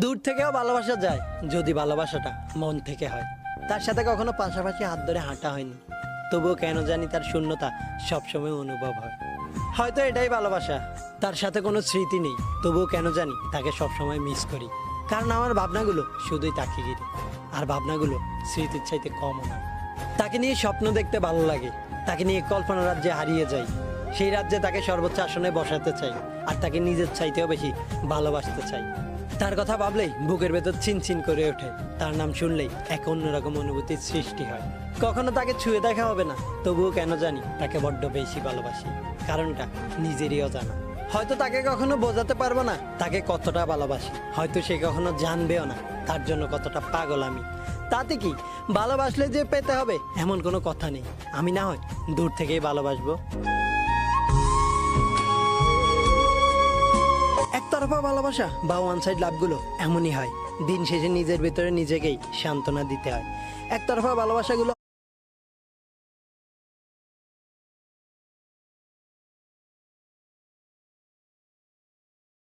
দূর থেকেও ভালোবাসা যায় যদি ভালোবাসাটা মন থেকে হয়। তার সাথে কখনো পাশাপাশি হাত ধরে হাঁটা হয়নি, তবুও কেন জানি তার শূন্যতা সবসময় অনুভব হয়। হয়তো এটাই ভালোবাসা। তার সাথে কোনো স্মৃতি নেই, তবুও কেন জানি তাকে সবসময় মিস করি। কারণ আমার ভাবনাগুলো শুধুই তাকে ঘিরে, আর ভাবনাগুলো স্মৃতির চাইতে কমও না। তাকে নিয়ে স্বপ্ন দেখতে ভালো লাগে, তাকে নিয়ে কল্পনা রাজ্যে হারিয়ে যাই। সেই রাজ্যে তাকে সর্বোচ্চ আসনে বসাতে চাই, আর তাকে নিজের চাইতেও বেশি ভালোবাসতে চাই। তার কথা ভাবলেই বুকের ভেতর চিনচিন করে ওঠে, তার নাম শুনলেই এক অন্যরকম অনুভূতির সৃষ্টি হয়। কখনো তাকে ছুঁয়ে দেখা হবে না, তবুও কেন জানি তাকে বড্ড বেশি ভালোবাসি। কারণটা নিজেরই অজানা। হয়তো তাকে কখনো বোঝাতে পারবো না তাকে কতটা ভালোবাসি, হয়তো সে কখনো জানবেও না তার জন্য কতটা পাগল আমি। তাতে কি, ভালোবাসলে যে পেতে হবে এমন কোনো কথা নেই। আমি না হয় দূর থেকেই ভালোবাসবো। একতরফা ভালোবাসা বা ওয়ান সাইড লাভগুলো এমনই হয়। দিন শেষে নিজের ভিতরে নিজেকেই সান্ত্বনা দিতে হয়। একতরফা ভালোবাসাগুলো